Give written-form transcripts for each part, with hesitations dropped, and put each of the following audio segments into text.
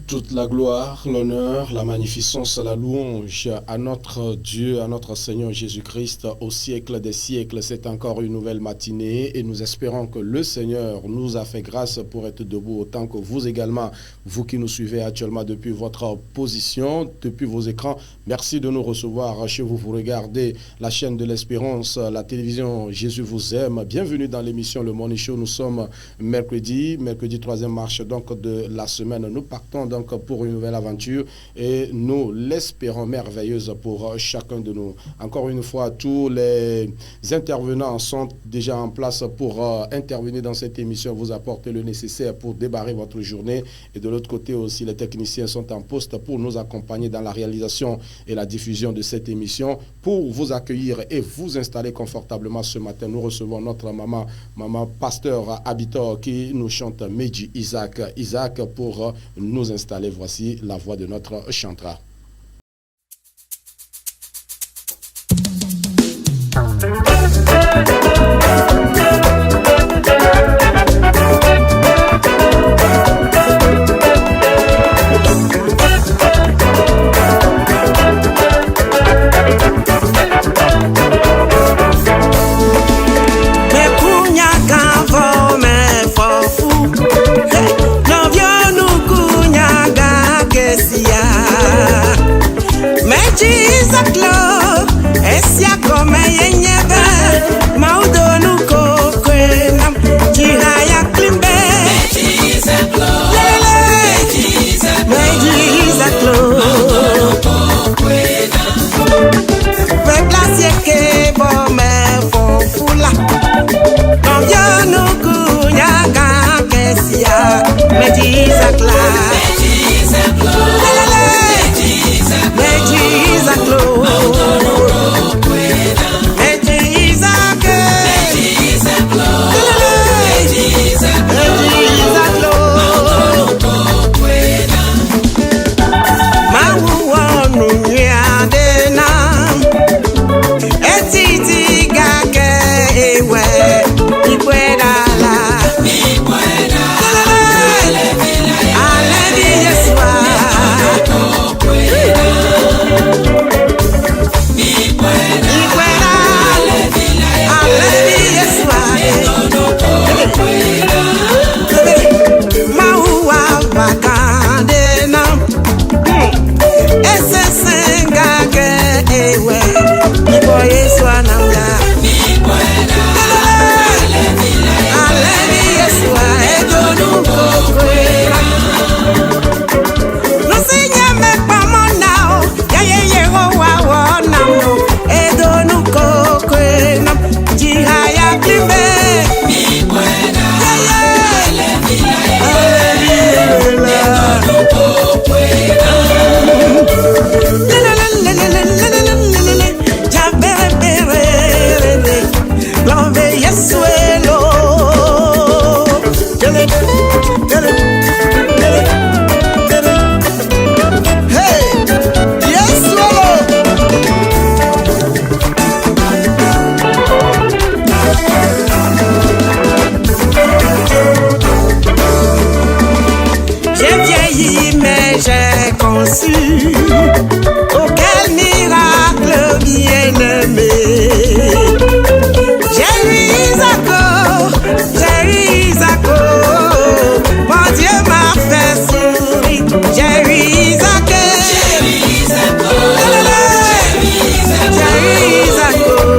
Toute la gloire, l'honneur, la magnificence, la louange à notre Dieu, à notre Seigneur Jésus-Christ au siècle des siècles. C'est encore une nouvelle matinée et nous espérons que le Seigneur nous a fait grâce pour être debout autant que vous également, vous qui nous suivez actuellement depuis votre position, depuis vos écrans. Merci de nous recevoir chez vous. Vous regardez la chaîne de l'Espérance, la télévision Jésus vous aime. Bienvenue dans l'émission Le Morning Show. Nous sommes mercredi 3e marche donc de la semaine. Nous partons donc pour une nouvelle aventure et nous l'espérons merveilleuse pour chacun de nous. Encore une fois, tous les intervenants sont déjà en place pour intervenir dans cette émission, vous apporter le nécessaire pour débarrer votre journée. Et de l'autre côté aussi, les techniciens sont en poste pour nous accompagner dans la réalisation et la diffusion de cette émission, pour vous accueillir et vous installer confortablement ce matin. Nous recevons notre maman pasteur Habitor qui nous chante Meji Isaac pour nous installer. Voici la voix de notre chantra. Esia come yenyebe maudonu kokwena jihaya klimbe Mejizaklo Peplasie ke bome fofula Novyonu kunyaga kesia Mejizakla Mejizaklo Auquel miracle bien-aimé. J'ai Isaac, mon Dieu m'a fait sourire. J'ai Isaac,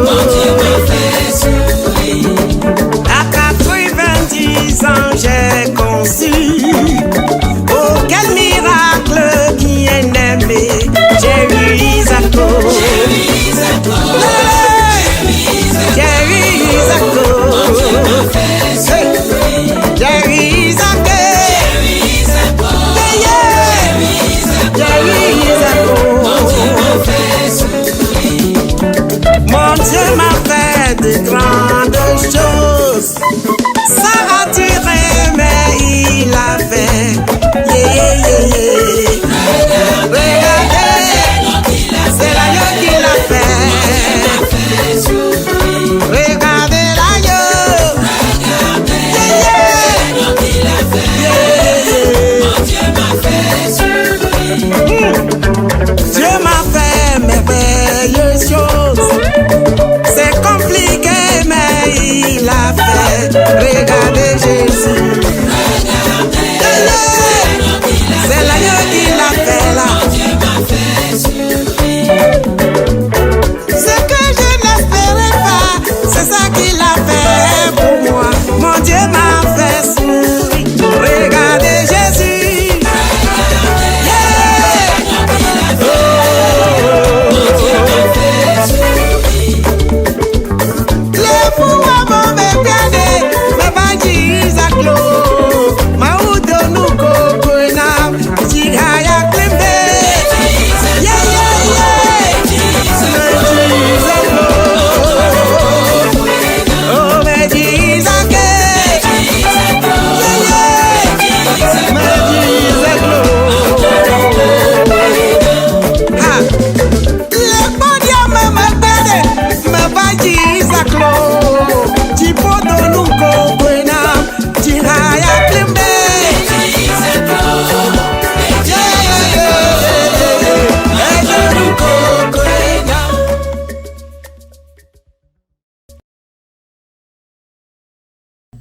mon Dieu m'a fait sourire. À 90 ans j'ai conçu. Oh quel miracle bien-aimé.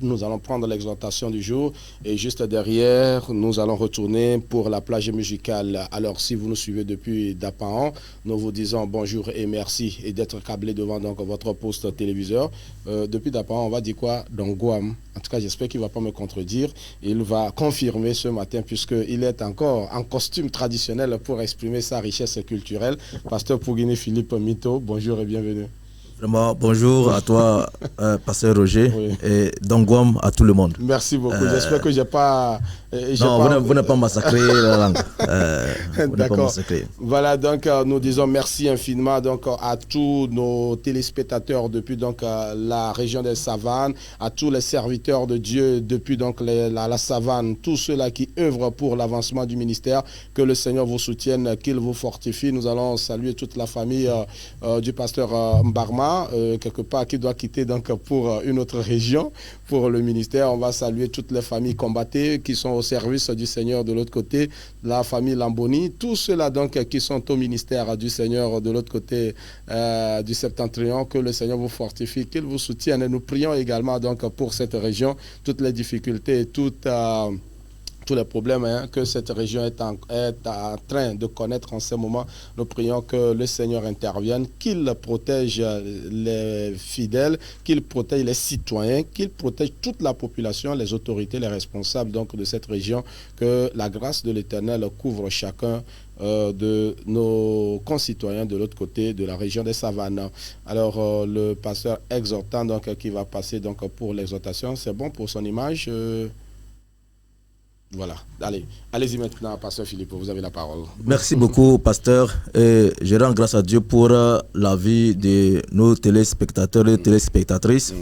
nous allons prendre l'exhortation du jour et juste derrière, nous allons retourner pour la plage musicale. Alors, si vous nous suivez depuis Dapahan, nous vous disons bonjour et merci et d'être câblé devant donc votre poste téléviseur. Depuis Dapahan, on va dire quoi? Dans Guam. En tout cas, j'espère qu'il ne va pas me contredire. Il va confirmer ce matin puisqu'il est encore en costume traditionnel pour exprimer sa richesse culturelle. Pasteur Pouguini Philippe Mito, bonjour et bienvenue. Vraiment, bonjour à toi, Pasteur Roger, Oui. et Dongwam à tout le monde. Merci beaucoup. J'espère que j'ai pas... vous n'avez pas massacré la langue. Vous n'avez pas massacré. Voilà, donc nous disons merci infiniment donc, à tous nos téléspectateurs depuis donc, la région des Savanes, à tous les serviteurs de Dieu depuis donc, la savane, tous ceux-là qui œuvrent pour l'avancement du ministère. Que le Seigneur vous soutienne, qu'il vous fortifie. Nous allons saluer toute la famille du pasteur Mbarma, quelque part qui doit quitter donc, pour une autre région, pour le ministère. On va saluer toutes les familles combattées qui sont au service du Seigneur de l'autre côté, la famille Lamboni, tous ceux-là donc qui sont au ministère du Seigneur de l'autre côté du Septentrion. Que le Seigneur vous fortifie, qu'il vous soutienne. Et nous prions également donc pour cette région, toutes les difficultés, tous les problèmes que cette région est en train de connaître en ce moment. Nous prions que le Seigneur intervienne, qu'il protège les fidèles, qu'il protège les citoyens, qu'il protège toute la population, les autorités, les responsables donc, de cette région, que la grâce de l'Éternel couvre chacun de nos concitoyens de l'autre côté de la région des Savanes. Alors le pasteur exhortant donc, qui va passer donc, pour l'exhortation, c'est bon pour son image Voilà, allez-y maintenant, Pasteur Philippe, vous avez la parole. Merci beaucoup, Pasteur. Et je rends grâce à Dieu pour la vie de nos téléspectateurs et téléspectatrices.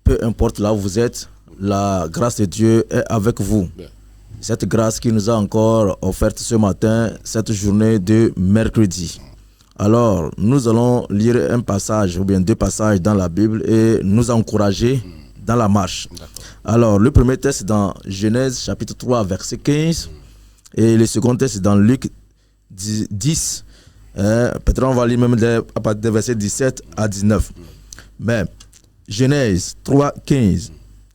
Peu importe là où vous êtes, la grâce de Dieu est avec vous. Cette grâce qui nous a encore offerte ce matin, cette journée de mercredi. Alors, nous allons lire un passage ou bien deux passages dans la Bible et nous encourager dans la marche. Alors, le premier texte est dans Genèse chapitre 3, verset 15. Et le second texte est dans Luc 10. Peut-être on va lire même à partir des versets 17 à 19. Mais, Genèse 3, 15.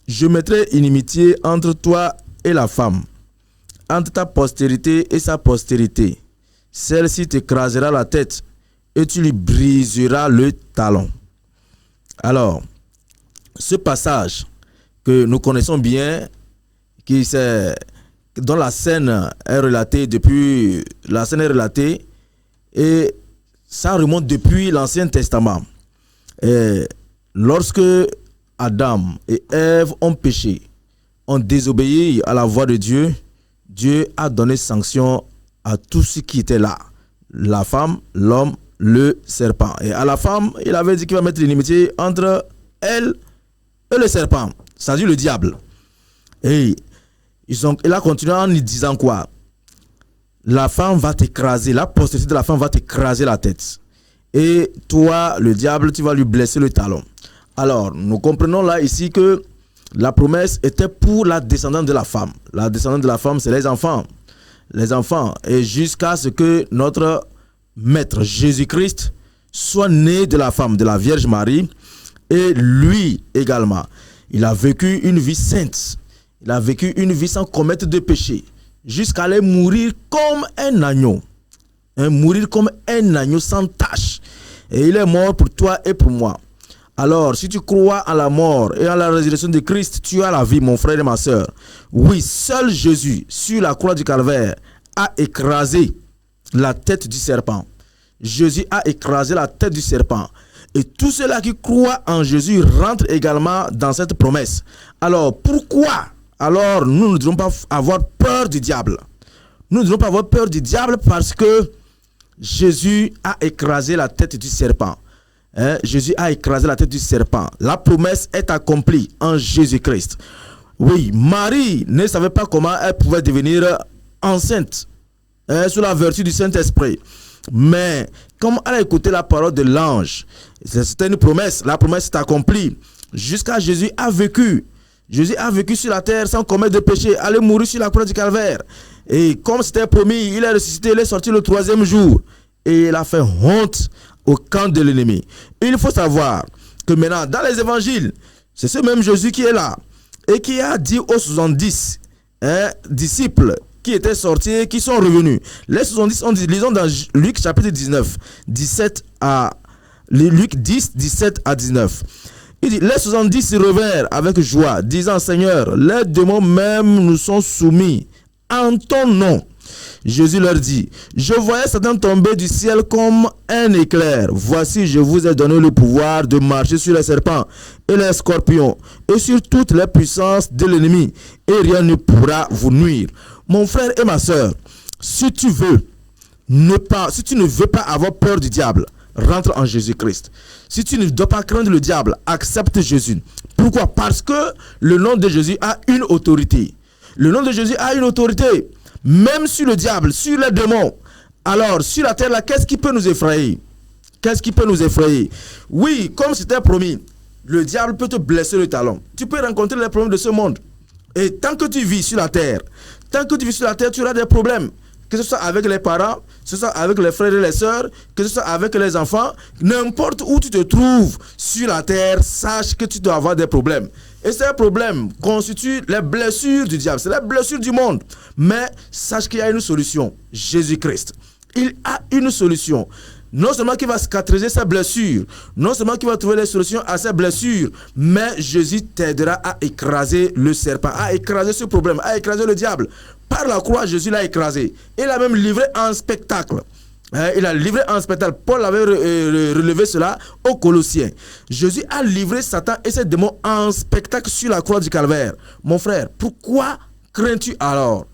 Je mettrai inimitié entre toi et la femme, entre ta postérité et sa postérité. Celle-ci t'écrasera la tête et tu lui briseras le talon. Alors, ce passage que nous connaissons bien, dont la scène est relatée et ça remonte depuis l'Ancien Testament. Et lorsque Adam et Ève ont péché, ont désobéi à la voix de Dieu, Dieu a donné sanction à tout ce qui était là. La femme, l'homme, le serpent. Et à la femme, il avait dit qu'il va mettre l'inimitié entre elle et le serpent, c'est-à-dire le diable. Et il a continué en lui disant quoi? La femme va t'écraser, la postérité de la femme va t'écraser la tête. Et toi, le diable, tu vas lui blesser le talon. Alors, nous comprenons là ici que la promesse était pour la descendante de la femme. La descendante de la femme, c'est les enfants. Les enfants. Et jusqu'à ce que notre Maître Jésus-Christ soit né de la femme, de la Vierge Marie. Et lui également, il a vécu une vie sainte. Il a vécu une vie sans commettre de péché. Jusqu'à aller mourir comme un agneau. Mourir comme un agneau sans tache. Et il est mort pour toi et pour moi. Alors, si tu crois en la mort et en la résurrection de Christ, tu as la vie, mon frère et ma soeur. Oui, seul Jésus, sur la croix du Calvaire, a écrasé la tête du serpent. Jésus a écrasé la tête du serpent. Et tous ceux-là qui croient en Jésus rentrent également dans cette promesse. Alors, pourquoi? Alors, nous ne devons pas avoir peur du diable. Nous ne devons pas avoir peur du diable parce que Jésus a écrasé la tête du serpent. Jésus a écrasé la tête du serpent. La promesse est accomplie en Jésus-Christ. Oui, Marie ne savait pas comment elle pouvait devenir enceinte sous la vertu du Saint-Esprit. Mais comme elle a écouté la parole de l'ange, c'était une promesse. La promesse est accomplie. Jusqu'à Jésus a vécu. Jésus a vécu sur la terre sans commettre de péché. Allait mourir sur la croix du Calvaire. Et comme c'était promis, il est ressuscité, il est sorti le 3e jour. Et il a fait honte au camp de l'ennemi. Il faut savoir que maintenant, dans les évangiles, C'est ce même Jésus qui est là et qui a dit aux 70 disciples qui étaient sortis, qui sont revenus. Les 70, lisons dans Luc chapitre 19, 17 à Luc 10, 17 à 19. Il dit, les 70 revinrent avec joie, disant, Seigneur, les démons même nous sont soumis en ton nom. Jésus leur dit, je voyais Satan tomber du ciel comme un éclair. Voici, je vous ai donné le pouvoir de marcher sur les serpents et les scorpions et sur toutes les puissances de l'ennemi, et rien ne pourra vous nuire. Mon frère et ma soeur, si tu ne veux pas avoir peur du diable, rentre en Jésus-Christ. Si tu ne dois pas craindre le diable, accepte Jésus. Pourquoi? Parce que le nom de Jésus a une autorité. Le nom de Jésus a une autorité. Même sur le diable, sur les démons. Alors, sur la terre, là, qu'est-ce qui peut nous effrayer? Qu'est-ce qui peut nous effrayer? Oui, comme c'était promis, le diable peut te blesser le talon. Tu peux rencontrer les problèmes de ce monde. Et tant que tu vis sur la terre, tu auras des problèmes. Que ce soit avec les parents, que ce soit avec les frères et les sœurs, que ce soit avec les enfants, n'importe où tu te trouves sur la terre, sache que tu dois avoir des problèmes. Et ces problèmes constituent les blessures du diable, c'est les blessures du monde. Mais sache qu'il y a une solution, Jésus-Christ. Il a une solution. Non seulement qu'il va cicatriser ses blessures, non seulement qu'il va trouver les solutions à ses blessures, mais Jésus t'aidera à écraser le serpent, à écraser ce problème, à écraser le diable. Par la croix, Jésus l'a écrasé. Il a même livré en spectacle. Il a livré en spectacle. Paul avait relevé cela aux Colossiens. Jésus a livré Satan et ses démons en spectacle sur la croix du Calvaire. Mon frère, pourquoi crains-tu alors?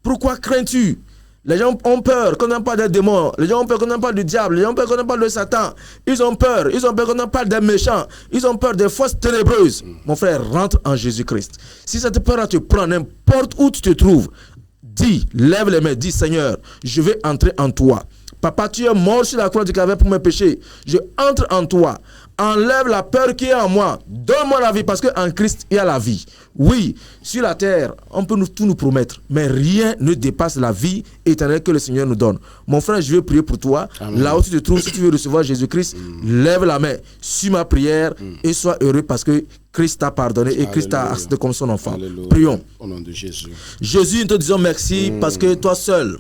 Pourquoi crains-tu? Les gens ont peur qu'on n'en parle des démons. Les gens ont peur qu'on n'en parle du diable. Les gens ont peur qu'on en parle de Satan. Ils ont peur qu'on en parle des méchants. Ils ont peur des forces ténébreuses. Mon frère, rentre en Jésus-Christ. Si cette peur te prend n'importe où tu te trouves, dis, lève les mains, dis, Seigneur, je vais entrer en toi. Papa, tu es mort sur la croix du Calvaire pour mes péchés. Je entre en toi. Enlève la peur qui est en moi. Donne-moi la vie parce qu'en Christ, il y a la vie. Oui, sur la terre, on peut tout nous promettre, mais rien ne dépasse la vie éternelle que le Seigneur nous donne. Mon frère, je vais prier pour toi. Amen. Là où tu te trouves, si tu veux recevoir Jésus-Christ, lève la main, suis ma prière et sois heureux parce que Christ t'a pardonné et Christ t'a accepté comme son enfant. Alléluia. Prions. Au nom de Jésus. Jésus, nous te disons merci parce que toi seul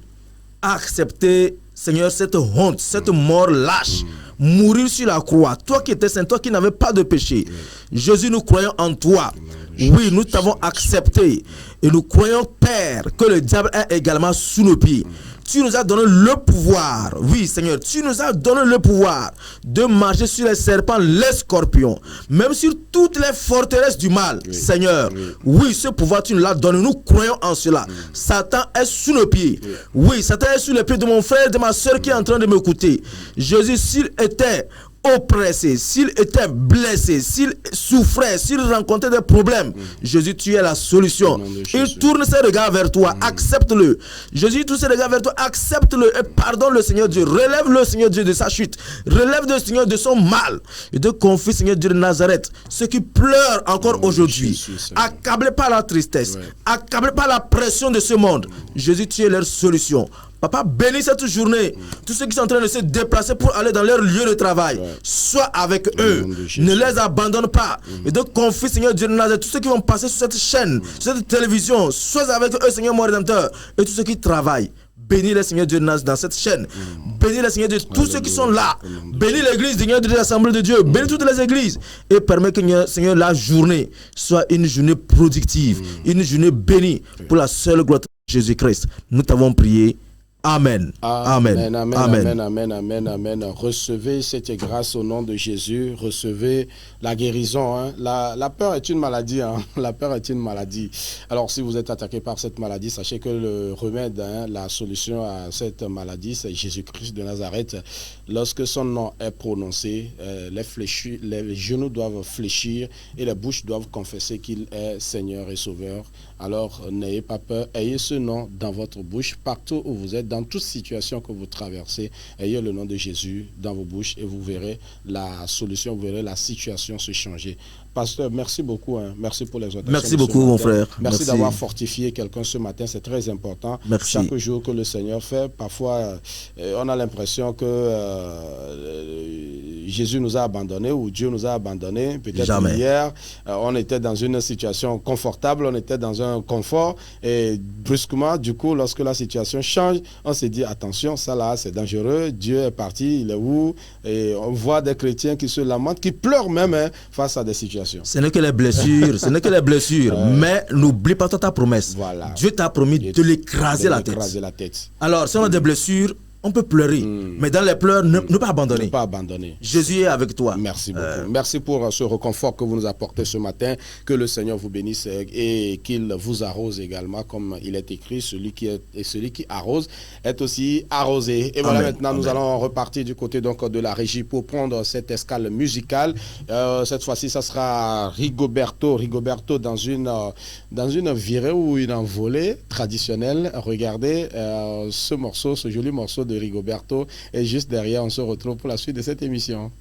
as accepté, Seigneur, cette honte, cette mort lâche. Mourir sur la croix, toi qui étais saint, toi qui n'avais pas de péché. Jésus, nous croyons en toi. Oui, nous t'avons accepté. Et nous croyons, Père, que le diable est également sous nos pieds. Tu nous as donné le pouvoir. Oui, Seigneur, tu nous as donné le pouvoir de marcher sur les serpents, les scorpions, même sur toutes les forteresses du mal. Oui. Seigneur, oui, ce pouvoir, tu nous l'as donné. Nous croyons en cela. Satan est sous nos pieds. Oui, Satan est sous les pieds de mon frère, de ma soeur qui est en train de m'écouter. Jésus, s'il était oppressé, s'il était blessé, s'il souffrait, s'il rencontrait des problèmes, Jésus, tu es la solution. Il tourne ses regards vers toi, accepte-le. Jésus tourne ses regards vers toi, accepte-le et pardonne le Seigneur Dieu. Relève le Seigneur Dieu de sa chute. Relève le Seigneur de son mal. Et te confie, Seigneur Dieu de Nazareth, ceux qui pleurent encore aujourd'hui, accablés par la tristesse, accablés par la pression de ce monde. Jésus, tu es leur solution. Papa, bénis cette journée. Tous ceux qui sont en train de se déplacer pour aller dans leur lieu de travail, sois avec eux. Ne les abandonne pas. Et donc, confie, Seigneur Dieu de Nazareth, tous ceux qui vont passer sur cette chaîne, sur cette télévision, sois avec eux, Seigneur mon Rédempteur. Et tous ceux qui travaillent, bénis les Seigneur Dieu de Nazareth dans cette chaîne. Bénis les Seigneur Dieu, tous ceux qui sont là. Bénis l'église, Seigneur de l'Assemblée de Dieu. Bénis toutes les églises. Et permets que, Seigneur, la journée soit une journée productive, une journée bénie pour la seule gloire de Jésus-Christ. Nous t'avons prié. Amen. Amen. Amen. Amen. Amen. Amen. Amen. Recevez cette grâce au nom de Jésus. Recevez la guérison. Hein. La peur est une maladie. Hein. La peur est une maladie. Alors, si vous êtes attaqué par cette maladie, sachez que le remède, la solution à cette maladie, c'est Jésus-Christ de Nazareth. Lorsque son nom est prononcé, les genoux doivent fléchir et les bouches doivent confesser qu'il est Seigneur et Sauveur. Alors, n'ayez pas peur. Ayez ce nom dans votre bouche, partout où vous êtes, dans dans toute situation que vous traversez, ayez le nom de Jésus dans vos bouches et vous verrez la solution, vous verrez la situation se changer. Pasteur, merci beaucoup. Merci pour l'exhortation. Merci beaucoup, mon frère. Merci d'avoir fortifié quelqu'un ce matin. C'est très important. Merci. Chaque jour que le Seigneur fait, parfois, on a l'impression que Jésus nous a abandonnés ou Dieu nous a abandonnés. Peut-être hier, on était dans une situation confortable, on était dans un confort. Et brusquement, du coup, lorsque la situation change, on se dit, attention, ça là, c'est dangereux. Dieu est parti, il est où? Et on voit des chrétiens qui se lamentent, qui pleurent même face à des situations. Ce n'est que les blessures, ce n'est que les blessures. Mais n'oublie pas ta promesse. Voilà. Dieu t'a promis de l'écraser la tête. Alors, si on a des blessures, on peut pleurer, mais dans les pleurs, ne pas abandonner. Ne pas abandonner. Jésus est avec toi. Merci beaucoup. Merci pour ce réconfort que vous nous apportez ce matin. Que le Seigneur vous bénisse et qu'il vous arrose également, comme il est écrit, celui qui arrose est aussi arrosé. Et voilà, maintenant, nous allons repartir du côté donc, de la régie pour prendre cette escale musicale. Cette fois-ci, ça sera Rigoberto dans une virée ou une envolée traditionnelle. Regardez ce morceau, ce joli morceau de Rigoberto, et juste derrière on se retrouve pour la suite de cette émission.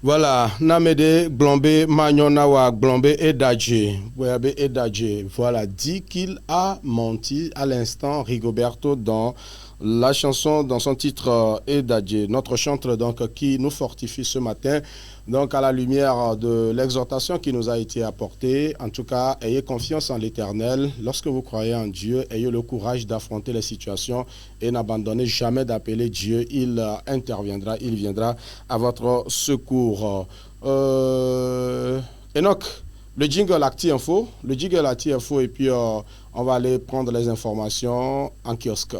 Voilà, Namede, Glombe, Magnonawa, Glombe et Dadje. Voilà, dit qu'il a menti à l'instant Rigoberto dans la chanson, dans son titre Dadje. Notre chantre donc qui nous fortifie ce matin. Donc à la lumière de l'exhortation qui nous a été apportée, en tout cas, ayez confiance en l'Éternel. Lorsque vous croyez en Dieu, ayez le courage d'affronter les situations et n'abandonnez jamais d'appeler Dieu. Il interviendra, il viendra à votre secours. Enoch, le jingle Acti Info, et puis on va aller prendre les informations en kiosque.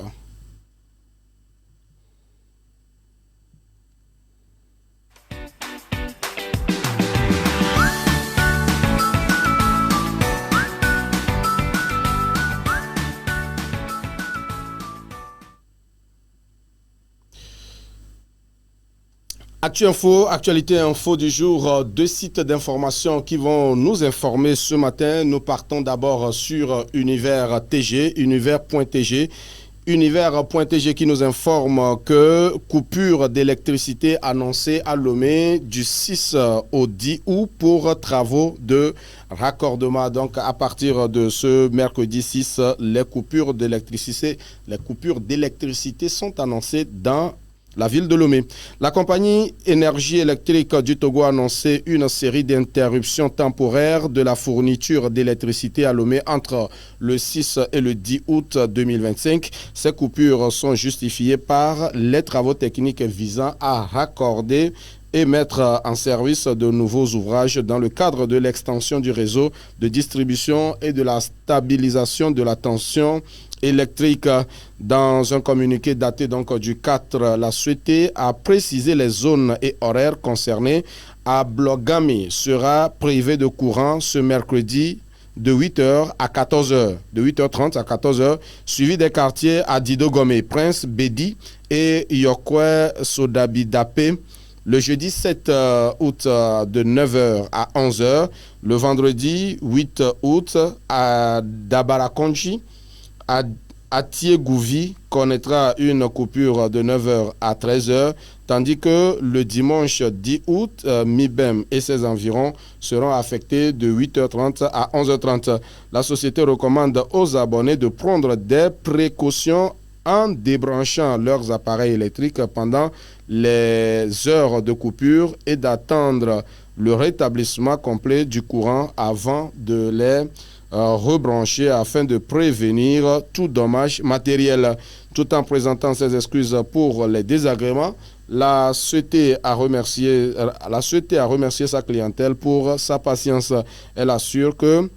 Actualité info du jour, deux sites d'information qui vont nous informer ce matin. Nous partons d'abord sur Univers.tg, Univers.tg qui nous informe que coupure d'électricité annoncée à Lomé du 6 au 10 août pour travaux de raccordement. Donc à partir de ce mercredi 6, les coupures d'électricité sont annoncées dans la ville de Lomé. La compagnie Énergie électrique du Togo a annoncé une série d'interruptions temporaires de la fourniture d'électricité à Lomé entre le 6 et le 10 août 2025. Ces coupures sont justifiées par les travaux techniques visant à raccorder et mettre en service de nouveaux ouvrages dans le cadre de l'extension du réseau de distribution et de la stabilisation de la tension électrique. Dans un communiqué daté donc du 4, la société a précisé les zones et horaires concernés. À Blogami sera privé de courant ce mercredi de 8h à 14h, de 8h30 à 14h, suivi des quartiers à Didogome, Prince, Bedi et Yokwe Sodabidapé. Le jeudi 7 août de 9h à 11h, le vendredi 8 août à Dabarakonji, à Atiegouvi connaîtra une coupure de 9h à 13h, tandis que le dimanche 10 août, Mibem et ses environs seront affectés de 8h30 à 11h30. La société recommande aux abonnés de prendre des précautions en débranchant leurs appareils électriques pendant les heures de coupure et d'attendre le rétablissement complet du courant avant de les rebrancher afin de prévenir tout dommage matériel. Tout en présentant ses excuses pour les désagréments, la société a remercié sa clientèle pour sa patience. Elle assure que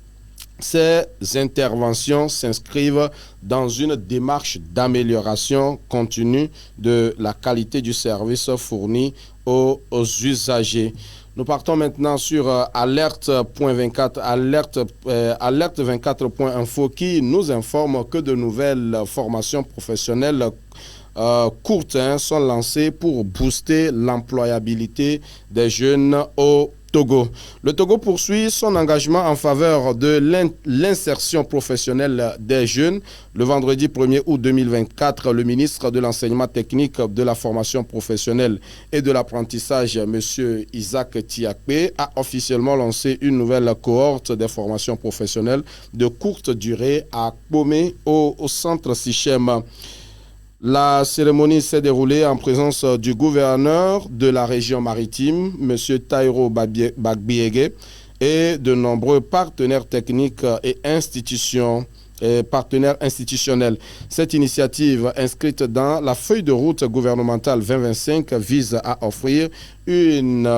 ces interventions s'inscrivent dans une démarche d'amélioration continue de la qualité du service fourni aux usagers. Nous partons maintenant sur alerte.24, alerte24.info qui nous informe que de nouvelles formations professionnelles courtes sont lancées pour booster l'employabilité des jeunes au Togo. Le Togo poursuit son engagement en faveur de l'insertion professionnelle des jeunes. Le vendredi 1er août 2024, le ministre de l'Enseignement technique, de la formation professionnelle et de l'apprentissage, M. Isaac Tiakpe, a officiellement lancé une nouvelle cohorte des formations professionnelles de courte durée à Kpomé au centre Sichem. La cérémonie s'est déroulée en présence du gouverneur de la région maritime, M. Tairo Bagbiege, et de nombreux partenaires techniques et partenaires institutionnels. Cette initiative inscrite dans la feuille de route gouvernementale 2025 vise à offrir une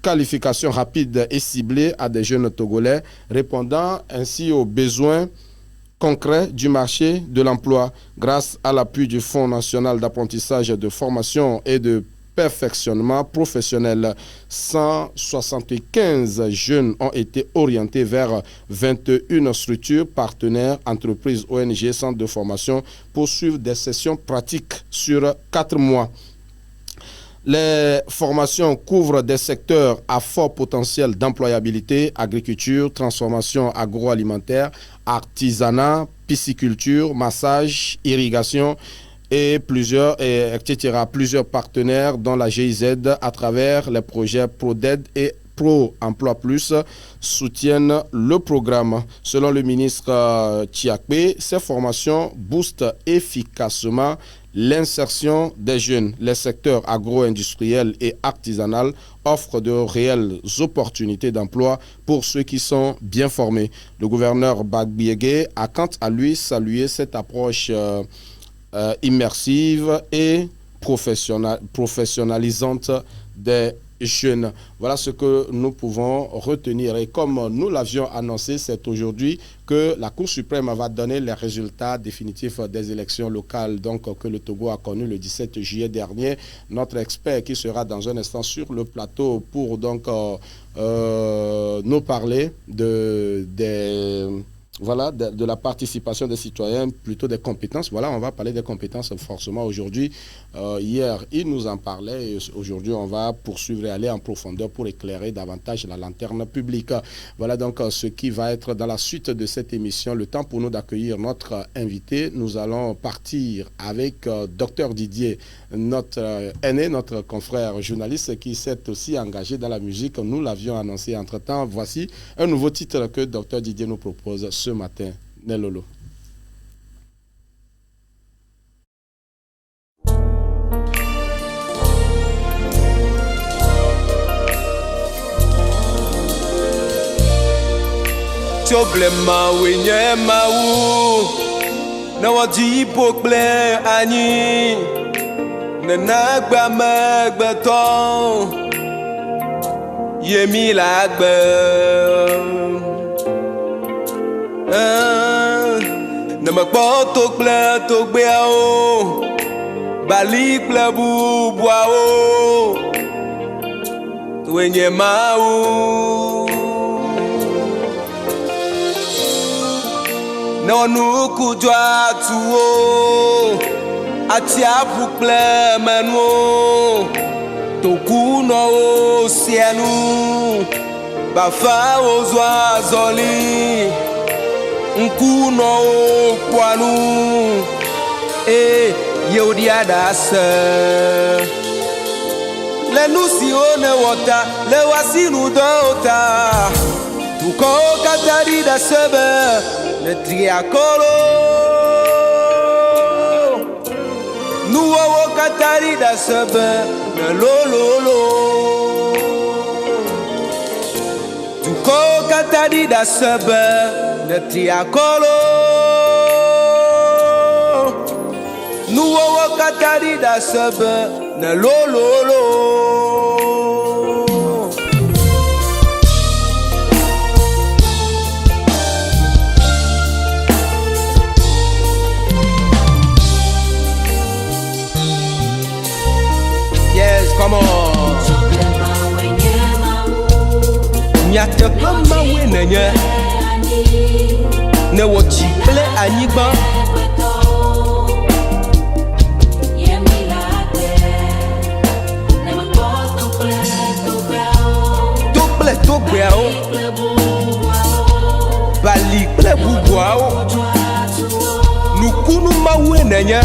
qualification rapide et ciblée à des jeunes Togolais, répondant ainsi aux besoins concret du marché de l'emploi. Grâce à l'appui du Fonds national d'apprentissage, de formation et de perfectionnement professionnel, 175 jeunes ont été orientés vers 21 structures partenaires, entreprises, ONG, centres de formation pour suivre des sessions pratiques sur 4 mois. Les formations couvrent des secteurs à fort potentiel d'employabilité: agriculture, transformation agroalimentaire, artisanat, pisciculture, massage, irrigation et etc. Plusieurs partenaires dont la GIZ à travers les projets ProDaide et Pro Emploi Plus soutiennent le programme. Selon le ministre Chiakpe, ces formations boostent efficacement l'insertion des jeunes. Les secteurs agro-industriels et artisanaux offrent de réelles opportunités d'emploi pour ceux qui sont bien formés. Le gouverneur Bagbiégué a quant à lui salué cette approche immersive et professionnalisante des jeunes. Voilà ce que nous pouvons retenir. Et comme nous l'avions annoncé, c'est aujourd'hui que la Cour suprême va donner les résultats définitifs des élections locales donc, que le Togo a connues le 17 juillet dernier. Notre expert qui sera dans un instant sur le plateau pour donc nous parler de la participation des citoyens, plutôt des compétences. Voilà, on va parler des compétences forcément aujourd'hui. Hier, il nous en parlait et aujourd'hui, on va poursuivre et aller en profondeur pour éclairer davantage la lanterne publique. Voilà donc ce qui va être dans la suite de cette émission. Le temps pour nous d'accueillir notre invité. Nous allons partir avec Dr Didier, notre aîné, notre confrère journaliste qui s'est aussi engagé dans la musique. Nous l'avions annoncé entre-temps. Voici un nouveau titre que Dr Didier nous propose ce matin. Nelolo. Choblema wenye mau na wajipo ple ani na nagba magbeton yemi lagbe na makpo to gbe o bali ple bubwa o wenye mau no nuku jwa tuo ati apukle menu toku no sienu bafa ozwa zoli nku no kwanu yeudi adase le nusi one wota le wasinu dota tuko katari da sebe le triacolo nuovo katari da sebe le lololo tuko katari da sebe le triacolo nuovo katari da sebe le lololo. Come on. Nyate kama wenenye ne wochiple anyigba Tople togbeo Bali ple bubwao Nukunu ma wenenye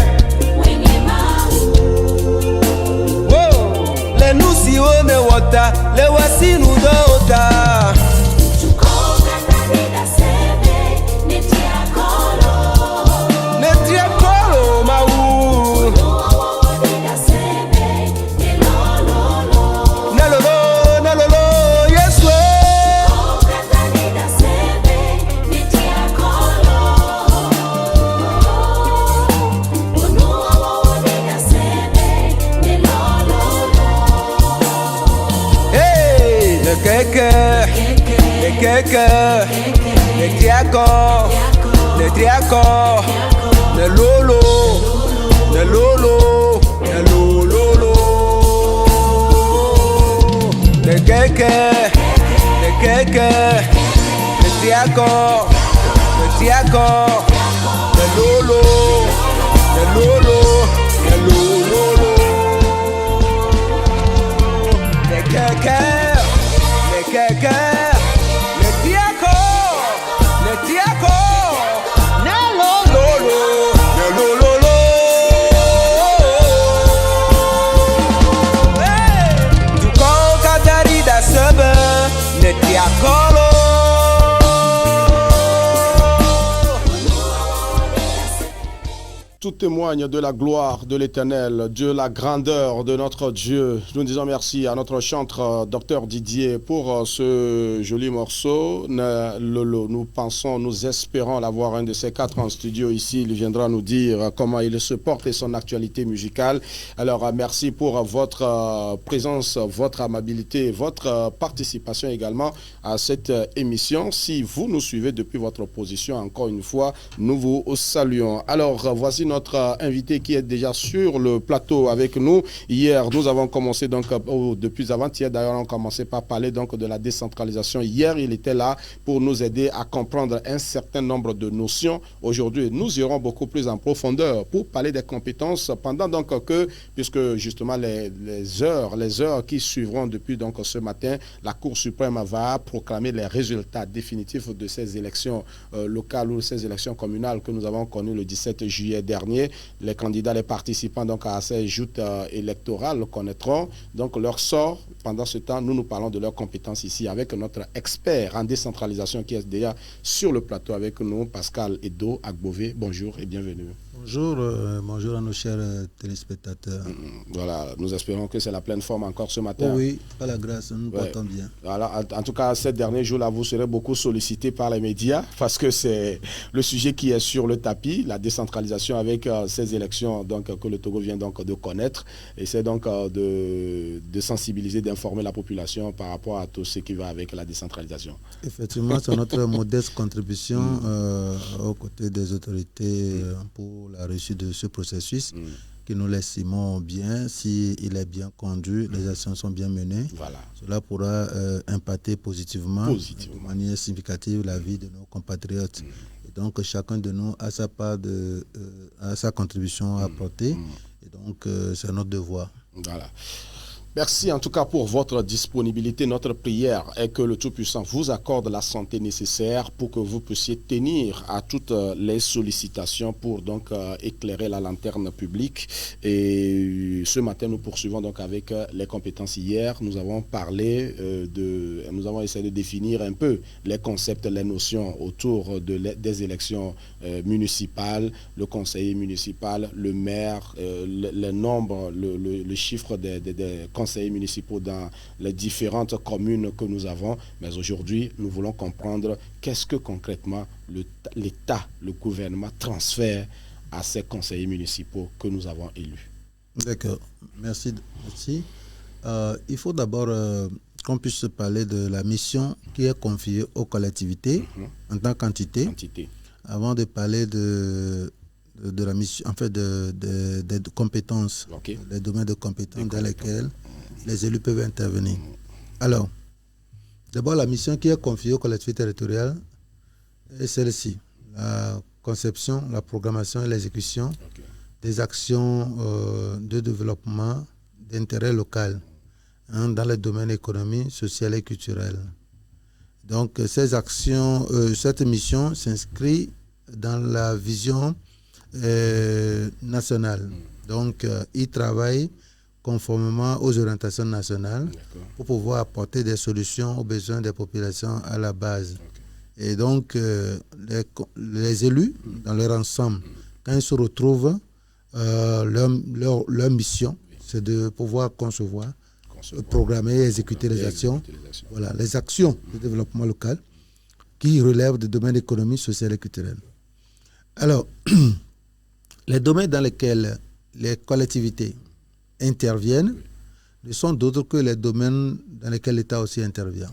Nusi one wota le wasinu dota netiakolo mau nelolo yeswe le triaco, le lolo, le keke, le triaco, le lolo, le keke. témoigne de la gloire de l'Éternel, de la grandeur de notre Dieu. Nous disons merci à notre chantre, Dr Didier, pour ce joli morceau. Lolo, nous pensons, nous espérons l'avoir un de ces 4 en studio ici. Il viendra nous dire comment il se porte et son actualité musicale. Alors, merci pour votre présence, votre amabilité, votre participation également à cette émission. Si vous nous suivez depuis votre position, encore une fois, nous vous saluons. Alors, voici notre invité qui est déjà sur le plateau avec nous. Hier, nous avons commencé donc, depuis avant-hier d'ailleurs, on commençait par parler donc de la décentralisation. Hier, il était là pour nous aider à comprendre un certain nombre de notions. Aujourd'hui, nous irons beaucoup plus en profondeur pour parler des compétences pendant donc que, puisque justement les heures qui suivront depuis donc ce matin, la Cour suprême va proclamer les résultats définitifs de ces élections locales ou ces élections communales que nous avons connues le 17 juillet dernier. Les candidats, les participants donc à ces joutes électorales connaîtront donc leur sort. Pendant ce temps, nous parlons de leurs compétences ici avec notre expert en décentralisation qui est déjà sur le plateau avec nous, Pascal Edo Agbové. Bonjour et bienvenue. Bonjour, bonjour à nos chers téléspectateurs. Voilà, nous espérons que c'est la pleine forme encore ce matin. Oh oui, par la grâce, nous nous portons bien. Voilà, en tout cas, ces derniers jours-là, vous serez beaucoup sollicité par les médias parce que c'est le sujet qui est sur le tapis, la décentralisation avec ces élections donc, que le Togo vient donc de connaître. Et c'est donc de sensibiliser, d'informer la population par rapport à tout ce qui va avec la décentralisation. Effectivement, c'est notre modeste contribution aux côtés des autorités pour la réussite de ce processus que nous l'estimons bien. S'il est bien conduit, les actions sont bien menées. Voilà. Cela pourra impacter positivement, de manière significative la vie de nos compatriotes. Et donc, chacun de nous a sa part a sa contribution à apporter. Et donc, c'est notre devoir. Voilà. Merci en tout cas pour votre disponibilité. Notre prière est que le Tout-Puissant vous accorde la santé nécessaire pour que vous puissiez tenir à toutes les sollicitations pour donc éclairer la lanterne publique. Et ce matin, nous poursuivons donc avec les compétences. Hier, nous avons parlé nous avons essayé de définir un peu les concepts, les notions autour des élections municipales, le conseiller municipal, le maire, le nombre, le chiffre des conseillers municipaux dans les différentes communes que nous avons. Mais aujourd'hui, nous voulons comprendre qu'est-ce que concrètement l'État, le gouvernement transfère à ces conseillers municipaux que nous avons élus. D'accord. Merci. Il faut d'abord qu'on puisse parler de la mission qui est confiée aux collectivités en tant qu'entité. Avant de parler de la mission, en fait, des compétences, les domaines de compétences dans lesquels les élus peuvent intervenir. Alors, d'abord, la mission qui est confiée aux collectivités territoriales est celle-ci: la conception, la programmation et l'exécution des actions de développement d'intérêt local dans les domaines économiques, social et culturel. Donc, ces actions, cette mission s'inscrit dans la vision nationale. Donc, il travaille conformément aux orientations nationales pour pouvoir apporter des solutions aux besoins des populations à la base. Et donc, les élus, dans leur ensemble, quand ils se retrouvent, leur mission, c'est de pouvoir concevoir, programmer et exécuter les actions. Voilà, les actions de développement local qui relèvent des domaines économiques, sociaux et culturels. Alors, les domaines dans lesquels les collectivités interviennent ne sont d'autres que les domaines dans lesquels l'État aussi intervient.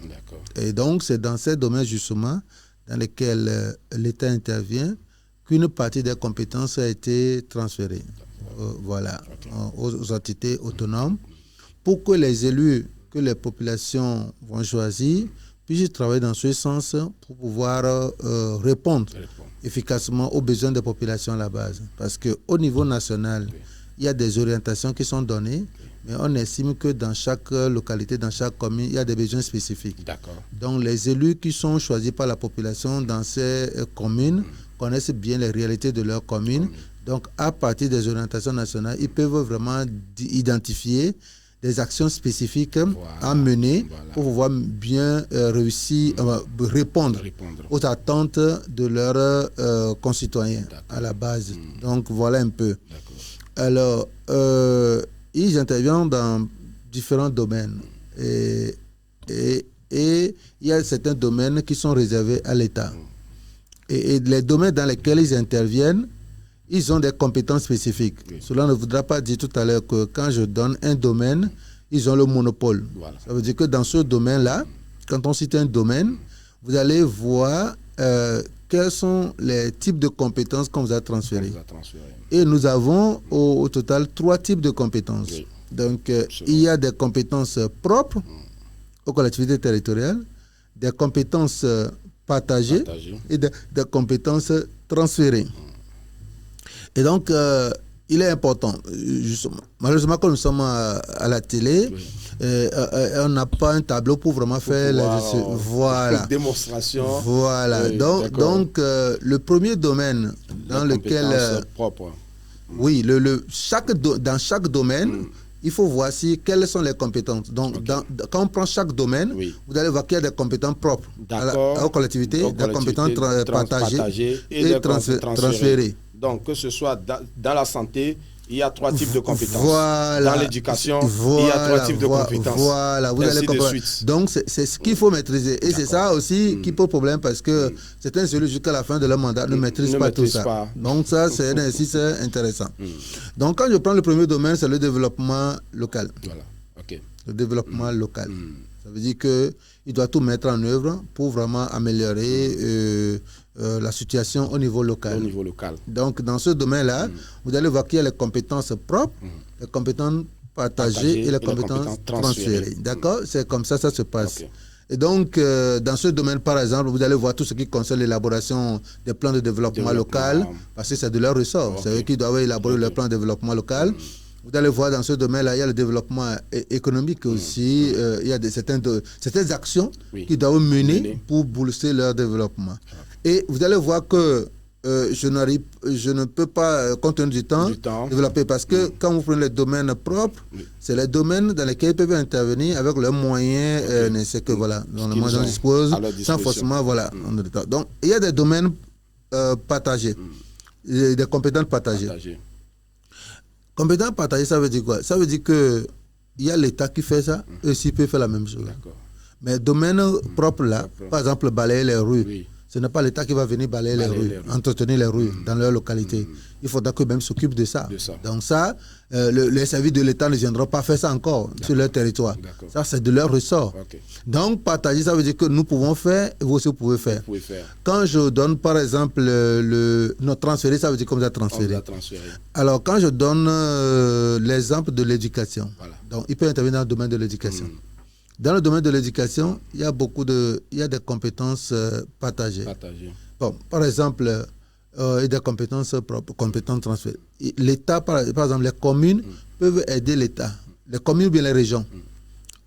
Et donc, c'est dans ces domaines justement dans lesquels l'État intervient qu'une partie des compétences a été transférée aux entités autonomes pour que les élus que les populations vont choisir puissent travailler dans ce sens pour pouvoir répondre efficacement aux besoins des populations à la base. Parce qu'au niveau national, il y a des orientations qui sont données, mais on estime que dans chaque localité, dans chaque commune, il y a des besoins spécifiques. Donc les élus qui sont choisis par la population dans ces communes connaissent bien les réalités de leur commune. Donc à partir des orientations nationales, ils peuvent vraiment identifier des actions spécifiques à mener pour pouvoir bien réussir, répondre aux attentes de leurs concitoyens à la base. Donc voilà un peu. Alors, ils interviennent dans différents domaines. Et il y a certains domaines qui sont réservés à l'État. Et les domaines dans lesquels ils interviennent, ils ont des compétences spécifiques. Cela ne voudra pas dire tout à l'heure que quand je donne un domaine, ils ont le monopole. Ça veut dire que dans ce domaine-là, quand on cite un domaine, vous allez voir quels sont les types de compétences qu'on vous a transférées. Et nous avons au total 3 types de compétences. Donc, il y a des compétences propres aux collectivités territoriales, des compétences partagées et des compétences transférées. Et donc, il est important, justement, malheureusement, quand nous sommes à la télé, on n'a pas un tableau pour vraiment faire la démonstration. Voilà. Oui, donc le premier domaine dans lequel... propre. Oui, dans chaque domaine, il faut voir quelles sont les compétences. Donc, quand on prend chaque domaine, vous allez voir qu'il y a des compétences propres aux collectivités, des compétences partagées et transférées. Donc, que ce soit dans la santé, il y a 3 types de compétences. Voilà. Dans l'éducation, il y a 3 types de compétences. Voilà, vous allez comprendre. Donc, c'est ce qu'il faut maîtriser. Et c'est ça aussi qui pose problème parce que certains élus, jusqu'à la fin de leur mandat, ne maîtrisent pas tout ça. Donc, ça, c'est un exercice intéressant. Donc, quand je prends le premier domaine, c'est le développement local. Voilà. OK. Le développement local. Ça veut dire qu'il doit tout mettre en œuvre pour vraiment améliorer la situation au niveau local. Donc, dans ce domaine-là, vous allez voir qu'il y a les compétences propres, les compétences partagées et les compétences transférées. D'accord? C'est comme ça se passe. Okay. Et donc, dans ce domaine, par exemple, vous allez voir tout ce qui concerne l'élaboration des plans de développement local, parce que c'est de leur ressort. Okay. C'est eux qui doivent élaborer le plan de développement local. Vous allez voir dans ce domaine-là, il y a le développement économique aussi. Il y a certaines actions qui doivent mener pour booster leur développement. Et vous allez voir que je ne peux pas, compte tenu du temps, développer. Parce que quand vous prenez les domaines propres, c'est les domaines dans lesquels ils peuvent intervenir avec leurs moyens, c'est que voilà, dans le monde dont on dispose, sans forcément, voilà. Donc, il y a des domaines partagés, des compétences partagées. Compétences partagées, ça veut dire quoi? Ça veut dire qu'il y a l'État qui fait ça, et s'il peut faire la même chose. Mais domaine propre là, par exemple, balayer les rues. Ce n'est pas l'État qui va venir balayer les rues, entretenir les rues dans leur localité. Il faudra qu'eux-mêmes s'occupent de ça. Donc ça, les services de l'État ne viendront pas faire ça encore sur leur territoire. Ça, c'est de leur ressort. Donc, partager, ça veut dire que nous pouvons faire, et vous aussi vous pouvez faire. Quand je donne, par exemple, notre transféré, ça veut dire comme ça transféré. Alors, quand je donne l'exemple de l'éducation, donc il peut intervenir dans le domaine de l'éducation. Dans le domaine de l'éducation, il y a des compétences partagées. Bon, par exemple, il y a des compétences propres, compétences transférées. L'État, par exemple, les communes peuvent aider l'État, les communes ou bien les régions.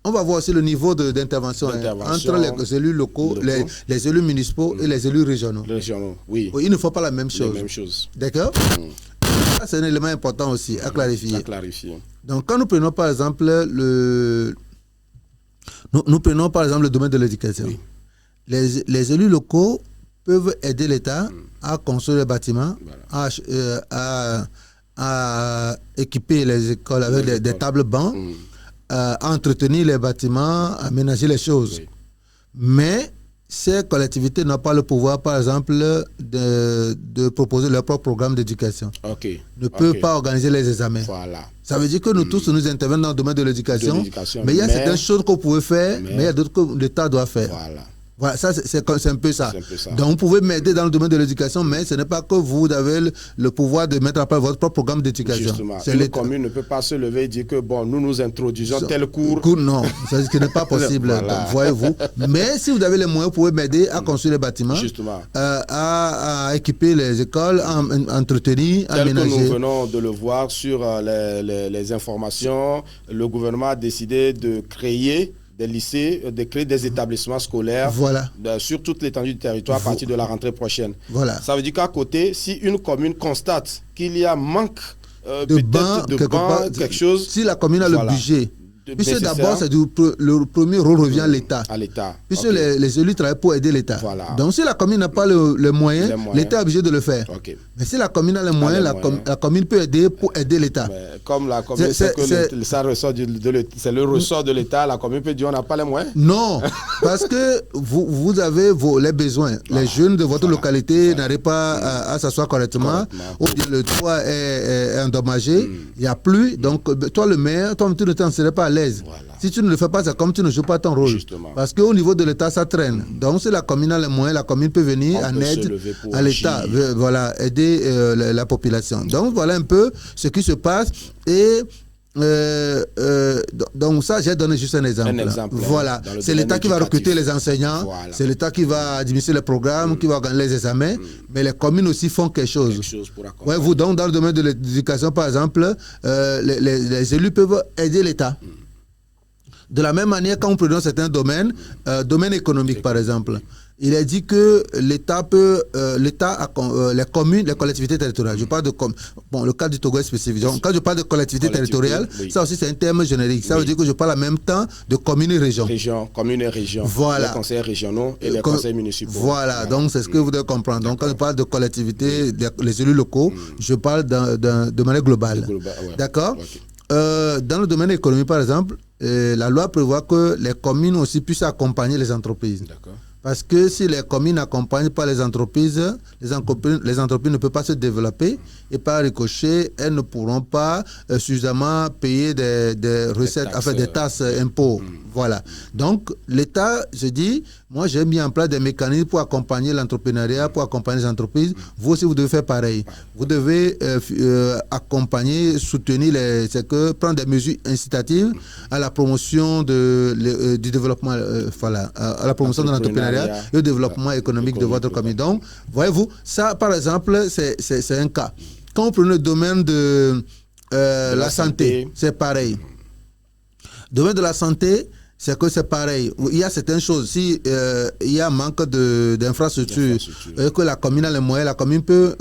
On va voir aussi le niveau d'intervention entre les élus locaux, les élus municipaux et les élus régionaux. Ils ne font pas la même chose. D'accord? Ça, c'est un élément important aussi à clarifier. Donc, quand nous prenons par exemple Nous prenons par exemple le domaine de l'éducation. Les élus locaux peuvent aider l'État à construire les bâtiments, à équiper les écoles avec des tables bancs, à entretenir les bâtiments, à aménager les choses. Mais ces collectivités n'ont pas le pouvoir, par exemple, de proposer leur propre programme d'éducation. Ne peuvent pas organiser les examens. Ça veut dire que nous tous, nous intervenons dans le domaine de l'éducation, mais il y a certaines choses qu'on pouvait faire, mais il y a d'autres que l'État doit faire. Voilà, ça c'est un peu ça. Donc vous pouvez m'aider dans le domaine de l'éducation, mais ce n'est pas que vous avez le pouvoir de mettre en place votre propre programme d'éducation. Justement, la commune ne peut pas se lever et dire que bon, nous introduisons tel cours. Non, ce n'est pas possible. Donc, voyez-vous. Mais si vous avez les moyens, vous pouvez m'aider à construire les bâtiments, à équiper les écoles, à entretenir, à aménager. Tel que nous venons de le voir sur les informations, le gouvernement a décidé de créer des lycées, de créer des établissements scolaires sur toute l'étendue du territoire à partir de la rentrée prochaine. Ça veut dire qu'à côté, si une commune constate qu'il y a manque de bancs, quelque chose, si la commune a le budget Puisque d'abord, le premier rôle revient à l'État. Puisque les élus travaillent pour aider l'État. Voilà. Donc, si la commune n'a pas le moyen, l'État est obligé de le faire. Mais si la commune a les moyens, la commune peut aider pour aider l'État. Comme la commune, c'est le ressort de l'État, la commune peut dire on n'a pas les moyens. Non, parce que vous avez les besoins. Les jeunes de votre localité n'arrivent pas à s'asseoir correctement. Ou bien le toit est endommagé, il n'y a plus. Donc, toi, le maire, toi, tu ne t'en serais pas à l'aise. Si tu ne le fais pas, c'est comme tu ne joues pas ton rôle. Justement. Parce qu'au niveau de l'État, ça traîne. Donc, si la commune a les moyens, la commune peut venir en aide à l'État, voilà, aider la population. Donc, voilà un peu ce qui se passe. Et donc ça, j'ai donné juste un exemple. Voilà, c'est l'État qui va recruter les enseignants, c'est l'État qui va administrer les programmes, qui va organiser les examens, mais les communes aussi font quelque chose pour vous, donc dans le domaine de l'éducation, par exemple, les élus peuvent aider l'État. De la même manière, quand on prend certains domaines, domaine économique par exemple, il est dit que l'État peut, les communes, les collectivités territoriales. Je parle de le cas du Togo est spécifique. Donc, quand je parle de collectivité territoriale, ça aussi c'est un terme générique. Ça veut dire que je parle en même temps de communes et régions. Communes et régions. Voilà. Les conseils régionaux et les conseils municipaux. Voilà. Donc c'est ce que vous devez comprendre. Donc quand je parle de collectivité, les élus locaux, je parle de manière globale. D'accord. Dans le domaine économique, par exemple, la loi prévoit que les communes aussi puissent accompagner les entreprises. D'accord. Parce que si les communes n'accompagnent pas les entreprises ne peuvent pas se développer et par ricochet, elles ne pourront pas suffisamment payer des recettes, des taxes, impôts. Voilà. Donc, l'État se dit, moi j'ai mis en place des mécanismes pour accompagner l'entrepreneuriat, pour accompagner les entreprises. Vous aussi, vous devez faire pareil. Vous devez accompagner, soutenir, prendre des mesures incitatives à la promotion du développement, à la promotion de l'entrepreneuriat et au développement économique de votre commune. Donc, voyez-vous, ça, par exemple, c'est un cas. Quand on prend le domaine de la santé, c'est pareil. Le domaine de la santé, c'est que c'est pareil. Il y a certaines choses. Si il y a un manque d'infrastructures, que la commune a les moyens, la commune peut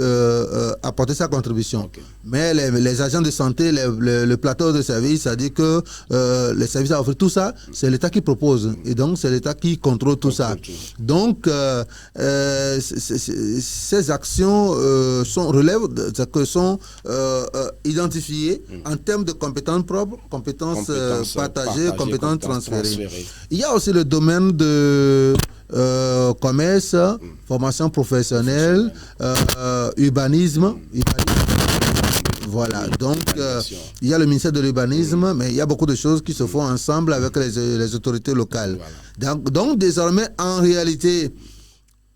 apporter sa contribution. Mais les agents de santé, le plateau de services, ça dit que les services à offrir, tout ça, c'est l'État qui propose. Et donc, c'est l'État qui contrôle tout ça. Donc, ces actions sont identifiées en termes de compétences propres, compétences partagées, compétences transférées. Il y a aussi le domaine de commerce, formation professionnelle, urbanisme. Voilà, donc il y a le ministère de l'urbanisme, mais il y a beaucoup de choses qui se font ensemble avec les autorités locales. Donc désormais, en réalité,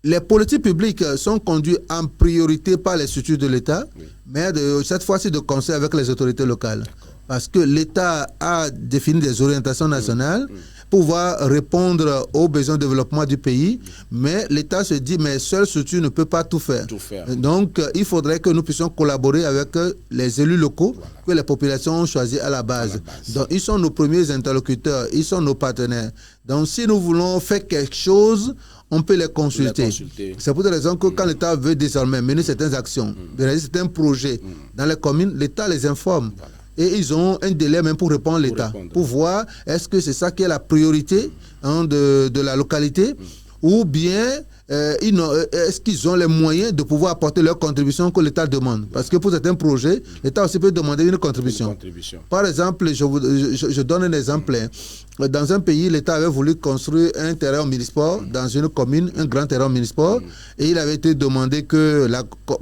les politiques publiques sont conduites en priorité par les structures de l'État, mais cette fois-ci de concert avec les autorités locales. Parce que l'État a défini des orientations nationales pour pouvoir répondre aux besoins de développement du pays, mais l'État se dit, mais seule structure ne peut pas tout faire. Donc, il faudrait que nous puissions collaborer avec les élus locaux que les populations ont choisis à la base. Donc, ils sont nos premiers interlocuteurs, ils sont nos partenaires. Donc, si nous voulons faire quelque chose, on peut les consulter. C'est pour cette raison que quand l'État veut désormais mener certaines actions, réaliser certains projets dans les communes, l'État les informe. Et ils ont un délai même pour répondre à l'État, pour voir est-ce que c'est ça qui est la priorité de la localité, ou bien est-ce qu'ils ont les moyens de pouvoir apporter leur contribution que l'État demande. Parce que pour certains projets, l'État aussi peut demander une contribution. Par exemple, je donne un exemple. Dans un pays, l'État avait voulu construire un terrain omnisport dans une commune, un grand terrain omnisport, et il avait été demandé que,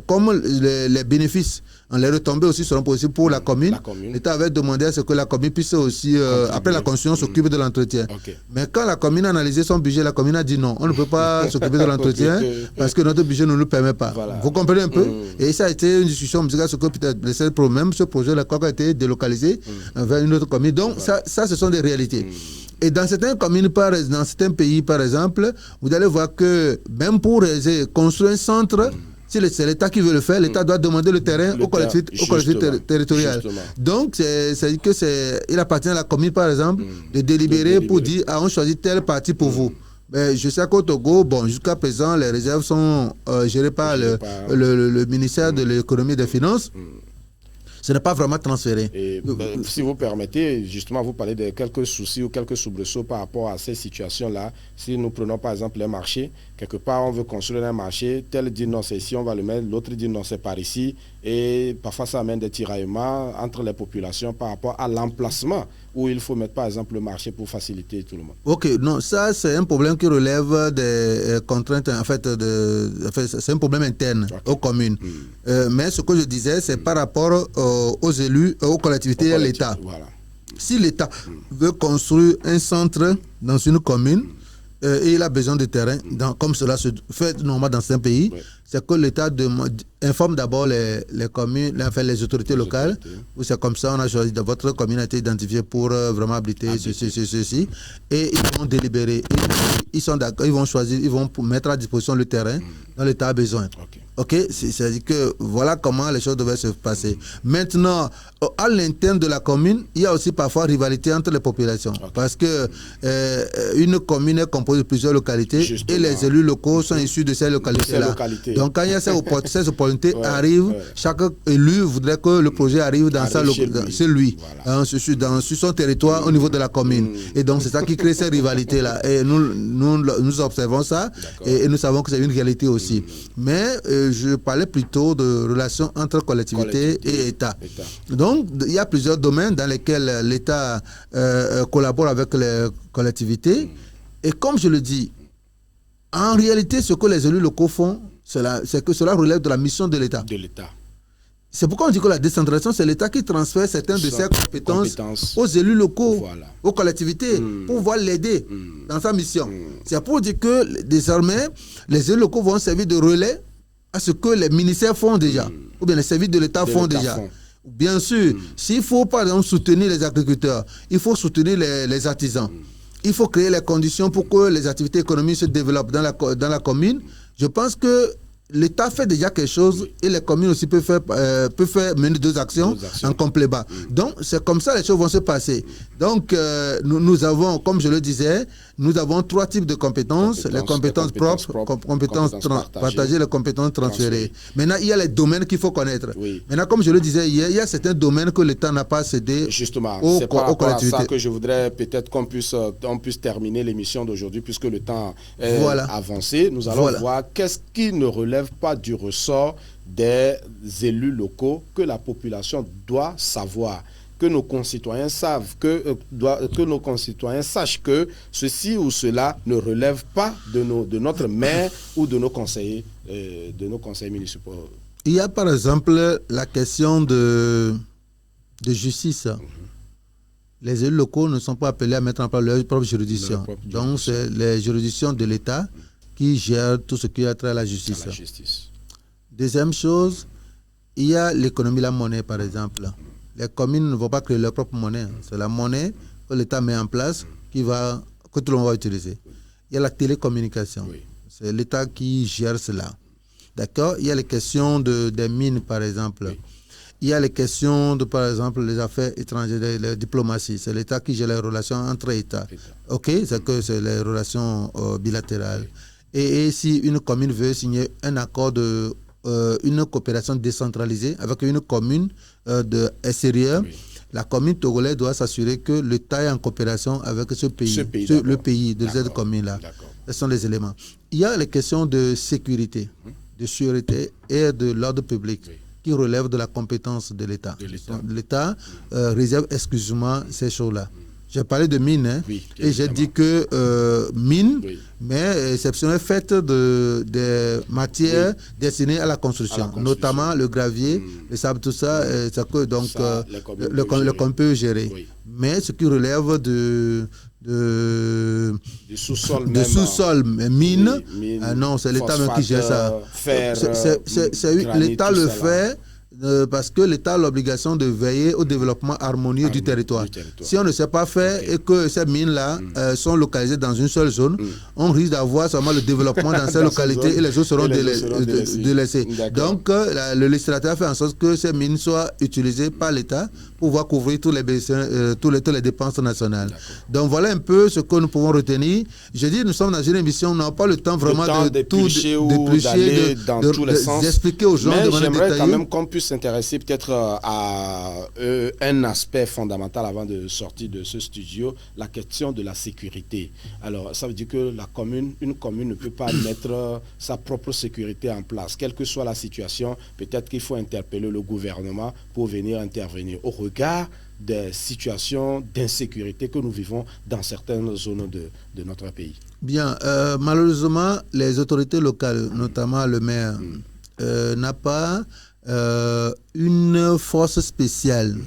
comme les bénéfices, les retombées aussi seront possibles pour la commune. L'État avait demandé à ce que la commune puisse aussi, après la construction, s'occuper de l'entretien. Mais quand la commune a analysé son budget, la commune a dit non, on ne peut pas s'occuper de l'entretien parce que notre budget ne nous permet pas. Vous comprenez un peu? Et ça a été une discussion musicale sur que peut-être même ce projet a été délocalisé vers une autre commune. Donc ça, ce sont des réalités. Et dans certaines communes, dans certains pays, par exemple, vous allez voir que même pour construire un centre, si c'est l'État qui veut le faire, l'État doit demander le terrain aux collectivités territoriales. Donc, il appartient à la commune, par exemple, de délibérer pour dire, on choisit telle partie pour vous. Mais je sais qu'au Togo, jusqu'à présent, les réserves sont gérées par le ministère de l'économie et des finances. ce n'est pas vraiment transféré. Et, si vous permettez, justement, vous parlez de quelques soucis ou quelques soubresauts par rapport à ces situations-là. Si nous prenons par exemple un marché, quelque part on veut construire un marché, tel dit non c'est ici, on va le mettre, l'autre dit non c'est par ici, et parfois ça amène des tiraillements entre les populations par rapport à l'emplacement où il faut mettre par exemple le marché pour faciliter tout le monde. Ok, non, ça c'est un problème qui relève des contraintes, en fait, c'est un problème interne aux communes. Mais ce que je disais, c'est par rapport aux élus, aux collectivités et à l'État. Voilà. Si l'État veut construire un centre dans une commune, et il a besoin de terrain, comme cela se fait normalement dans certains pays, c'est que l'État informe d'abord les communes, les autorités locales, où c'est comme ça, on a choisi, votre commune a été identifiée pour vraiment habiter ceci, et ils vont délibérer. Ils sont d'accord, ils vont choisir, ils vont mettre à disposition le terrain dont l'État a besoin. Ok, c'est-à-dire que voilà comment les choses devaient se passer. Maintenant, à l'interne de la commune, il y a aussi parfois rivalité entre les populations. Parce que une commune est composée de plusieurs localités. Justement. Et les élus locaux sont issus de ces localités-là. Donc quand il y a ces opportunités arrivent, chaque élu voudrait que le projet arrive dans chez lui, voilà. Sur son territoire au niveau de la commune. Et donc c'est ça qui crée ces rivalités-là. Et nous observons ça et nous savons que c'est une réalité aussi. Mais je parlais plutôt de relations entre collectivités et État. Donc, il y a plusieurs domaines dans lesquels l'État collabore avec les collectivités. Et comme je le dis, en réalité, ce que les élus locaux font, c'est que cela relève de la mission de l'État. C'est pourquoi on dit que la décentralisation, c'est l'État qui transfère certaines de ses compétences aux élus locaux, aux collectivités, pour pouvoir l'aider dans sa mission. C'est pour dire que désormais, les élus locaux vont servir de relais à ce que les ministères font déjà, ou bien les services de l'État font déjà. Bien sûr, s'il faut par exemple soutenir les agriculteurs, il faut soutenir les artisans. Il faut créer les conditions pour que les activités économiques se développent dans la commune. Je pense que l'État fait déjà quelque chose et les communes aussi peuvent faire mener deux actions en complément. Donc, c'est comme ça que les choses vont se passer. Donc, nous avons, comme je le disais, nous avons trois types de compétences. Les compétences propres, compétences partagées, les compétences transférées. Maintenant, il y a les domaines qu'il faut connaître. Maintenant, comme je le disais hier, il y a certains domaines que l'État n'a pas cédé c'est par rapport à ça que je voudrais peut-être qu'on puisse terminer l'émission d'aujourd'hui, puisque le temps est avancé. Nous allons voir qu'est-ce qui ne relève pas du ressort des élus locaux que la population doit savoir, que nos concitoyens savent, que nos concitoyens sachent que ceci ou cela ne relève pas de notre maire ou de nos conseillers municipaux. Il y a par exemple la question de justice. Les élus locaux ne sont pas appelés à mettre en place leur propre juridiction. Donc c'est les juridictions de l'État qui gère tout ce qui a trait à la justice. Deuxième chose, il y a l'économie, la monnaie par exemple. Les communes ne vont pas créer leur propre monnaie. C'est la monnaie que l'État met en place que tout le monde va utiliser. Il y a la télécommunication. C'est l'État qui gère cela. D'accord? Il y a les questions des mines par exemple. Il y a les questions de, par exemple, les affaires étrangères, la diplomatie. C'est l'État qui gère les relations entre États. Ok? C'est les relations bilatérales. Et si une commune veut signer un accord une coopération décentralisée avec une commune extérieure, la commune togolaise doit s'assurer que l'État est en coopération avec le pays de cette commune-là. Ce sont les éléments. Il y a les questions de sécurité, de sûreté et de l'ordre public qui relèvent de la compétence de l'État. L'État réserve exclusivement ces choses-là. J'ai parlé de mines, et j'ai dit que mines, mais exceptionnelles faites de matières destinées à la construction, notamment le gravier, le sable, tout ça, donc le qu'on peut gérer. Mais ce qui relève du sous-sol, mine, non, c'est l'État même qui gère ça. L'État le fait. Parce que l'État a l'obligation de veiller au développement harmonieux du territoire. Si on ne sait pas faire et que ces mines-là sont localisées dans une seule zone, on risque d'avoir seulement le développement dans ces localités et les autres seront délaissés. Donc, le législateur fait en sorte que ces mines soient utilisées par l'État pour pouvoir couvrir tous les dépenses nationales. Donc voilà un peu ce que nous pouvons retenir. Je dis, nous sommes dans une émission, on n'a pas le temps vraiment de tout d'aller dans tous les sens. D'expliquer aux gens. Mais j'aimerais quand même qu'on puisse s'intéresser peut-être à un aspect fondamental avant de sortir de ce studio, la question de la sécurité. Alors, ça veut dire que une commune ne peut pas mettre sa propre sécurité en place. Quelle que soit la situation, peut-être qu'il faut interpeller le gouvernement pour venir intervenir au regard des situations d'insécurité que nous vivons dans certaines zones de notre pays. Bien, malheureusement, les autorités locales, notamment le maire, n'a pas une force spéciale.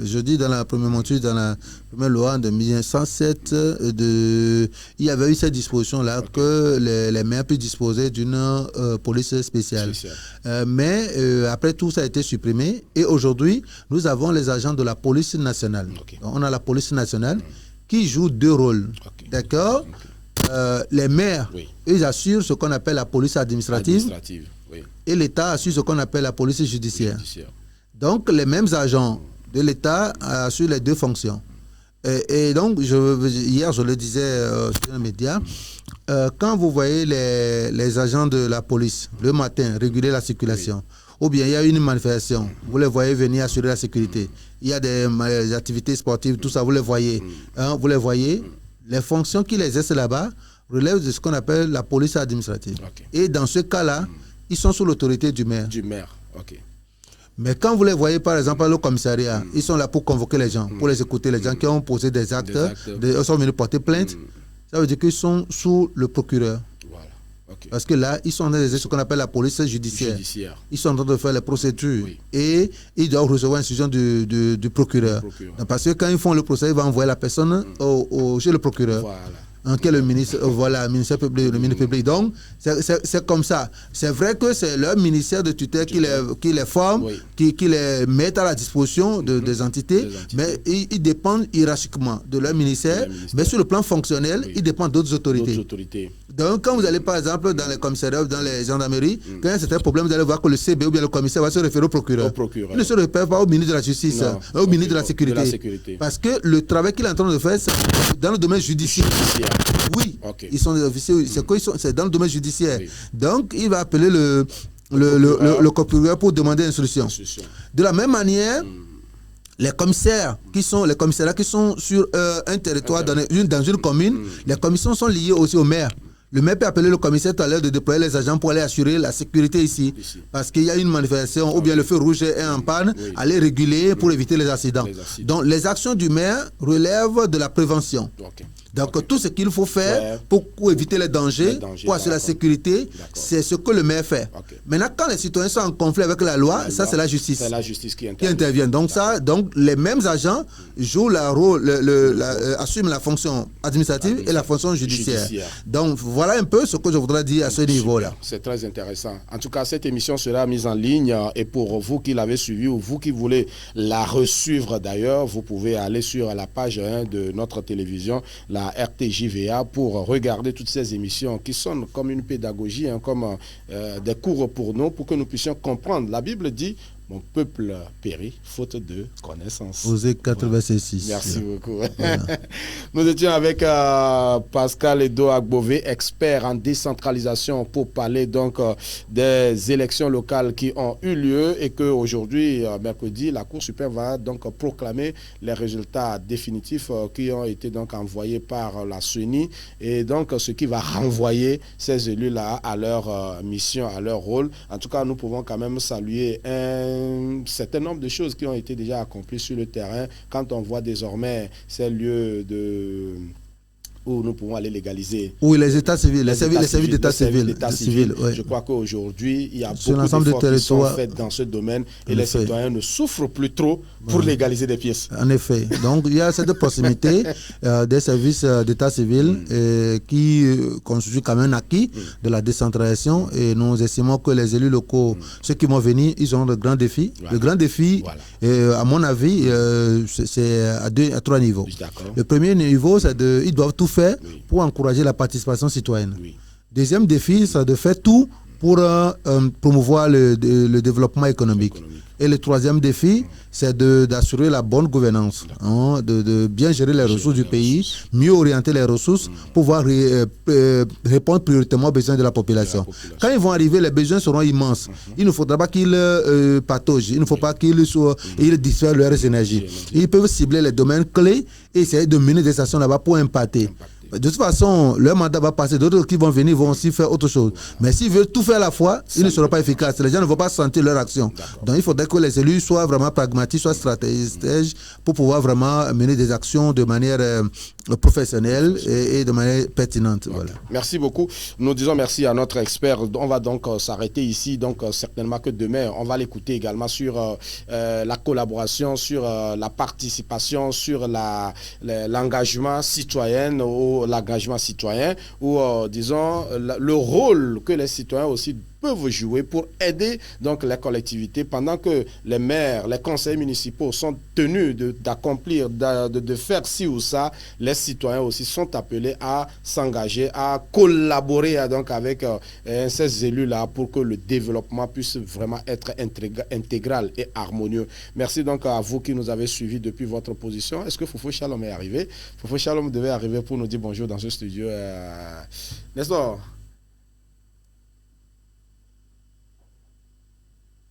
Je dis dans la première monture, dans la première loi de 1907, il y avait eu cette disposition-là que les maires puissent disposer d'une police spéciale. Mais après tout, ça a été supprimé. Et aujourd'hui, nous avons les agents de la police nationale. Donc, on a la police nationale qui joue deux rôles. D'accord. Les maires, ils assurent ce qu'on appelle la police administrative. Et l'État assure ce qu'on appelle la police judiciaire. Donc, les mêmes agents de l'État assurent les deux fonctions. Et donc, hier, je le disais sur les médias, quand vous voyez les agents de la police, le matin, réguler la circulation, ou bien il y a une manifestation, vous les voyez venir assurer la sécurité. Il y a des activités sportives, tout ça, vous les voyez. Vous les voyez. Les fonctions qu'ils exercent là-bas relèvent de ce qu'on appelle la police administrative. Et dans ce cas-là, ils sont sous l'autorité du maire. Mais quand vous les voyez, par exemple, au commissariat, ils sont là pour convoquer les gens, pour les écouter, les gens qui ont posé des actes, sont venus porter plainte. Ça veut dire qu'ils sont sous le procureur. Parce que là, ils sont dans ce qu'on appelle la police judiciaire. Ils sont en train de faire les procédures. Et ils doivent recevoir l'instruction du procureur. Parce que quand ils font le procès, ils vont envoyer la personne chez le procureur. Qui est le ministre, le ministère public. Donc, c'est comme ça. C'est vrai que c'est leur ministère de tutelle qui les forme, qui les met à la disposition des entités, mais ils dépendent hiérarchiquement de leur ministère, mais sur le plan fonctionnel, ils dépendent d'autres autorités. Donc, quand vous allez par exemple dans les commissariats, dans les gendarmeries, quand il y a certains problèmes, vous allez voir que le CB ou bien le commissaire va se référer au procureur. Il ne se réfère pas au ministre de la Justice, au ministre de la Sécurité. Parce que le travail qu'il est en train de faire, c'est dans le domaine judiciaire. Oui, ils sont des officiers, c'est dans le domaine judiciaire. Donc, il va appeler le procureur pour demander instruction. De la même manière, les commissariats qui sont sur un territoire, dans une commune, les commissions sont liées aussi au maire. Le maire peut appeler le commissaire tout à l'heure de déployer les agents pour aller assurer la sécurité ici. Parce qu'il y a une manifestation ou bien le feu rouge est en panne, aller réguler pour éviter les accidents. Donc les actions du maire relèvent de la prévention. Donc tout ce qu'il faut faire pour éviter les dangers, pour assurer la sécurité, c'est ce que le maire fait. Maintenant, quand les citoyens sont en conflit avec la loi, ça c'est la justice. C'est la justice qui intervient. Donc les mêmes agents jouent assument la fonction administrative et la fonction judiciaire. Donc voilà un peu ce que je voudrais dire à ce niveau-là. C'est très intéressant. En tout cas, cette émission sera mise en ligne et pour vous qui l'avez suivie ou vous qui voulez la resuivre d'ailleurs, vous pouvez aller sur la page de notre télévision, la RTJVA, pour regarder toutes ces émissions qui sonnent comme une pédagogie, comme des cours pour nous, pour que nous puissions comprendre. La Bible dit: mon peuple périt faute de connaissance. Osée 4, verset 6. Merci beaucoup. Voilà. Nous étions avec Pascal Edo Agbové, expert en décentralisation, pour parler donc des élections locales qui ont eu lieu et qu'aujourd'hui, mercredi, la Cour suprême va donc proclamer les résultats définitifs qui ont été donc envoyés par la CENI, et donc ce qui va renvoyer ces élus-là à leur mission, à leur rôle. En tout cas, nous pouvons quand même saluer un certain nombre de choses qui ont été déjà accomplies sur le terrain quand on voit désormais ces lieux où nous pouvons aller légaliser. Oui, les états civils, les services d'état civil. Je crois qu'aujourd'hui, il y a beaucoup d'efforts qui sont faits dans ce domaine et les citoyens ne souffrent plus trop pour légaliser des pièces. En effet. Donc, il y a cette proximité des services d'état civil qui constitue quand même un acquis de la décentralisation, et nous estimons que les élus locaux, ceux qui vont venir, ils ont de grands défis. Le grand défi, à mon avis, c'est à trois niveaux. Le premier niveau, c'est ils doivent tout faire pour encourager la participation citoyenne. Deuxième défi, c'est de faire tout pour promouvoir le développement économique. Et le troisième défi, c'est d'assurer la bonne gouvernance, hein, de bien gérer les ressources du pays, mieux orienter les ressources pour pouvoir répondre prioritairement aux besoins de la population. Quand ils vont arriver, les besoins seront immenses. Il ne faudra pas qu'ils pataugent, il ne faut pas qu'ils distraient leurs énergies. Ils peuvent cibler les domaines clés et essayer de mener des actions là-bas pour impacter. De toute façon, leur mandat va passer. D'autres qui vont venir vont aussi faire autre chose. Mais s'ils veulent tout faire à la fois, ils ne seront pas efficaces. Les gens ne vont pas sentir leur action. Donc il faudrait que les élus soient vraiment pragmatiques, soient stratégiques pour pouvoir vraiment mener des actions de manière professionnelle et de manière pertinente. Voilà. Merci beaucoup. Nous disons merci à notre expert. On va donc s'arrêter ici. Donc certainement que demain, on va l'écouter également sur la collaboration, sur la participation, sur l'engagement citoyen ou l'engagement citoyen, ou disons le rôle que les citoyens aussi peuvent jouer pour aider donc les collectivités pendant que les maires, les conseils municipaux sont tenus d'accomplir, de faire ci ou ça. Les citoyens aussi sont appelés à s'engager, à collaborer donc avec ces élus-là pour que le développement puisse vraiment être intégral et harmonieux. Merci donc à vous qui nous avez suivis depuis votre position. Est-ce que Foufou Shalom est arrivé? Foufou Shalom devait arriver pour nous dire bonjour dans ce studio. Nestor,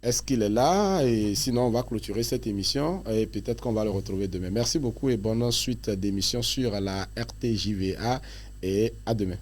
est-ce qu'il est là? Et sinon, on va clôturer cette émission et peut-être qu'on va le retrouver demain. Merci beaucoup et bonne suite d'émissions sur la RTJVA et à demain.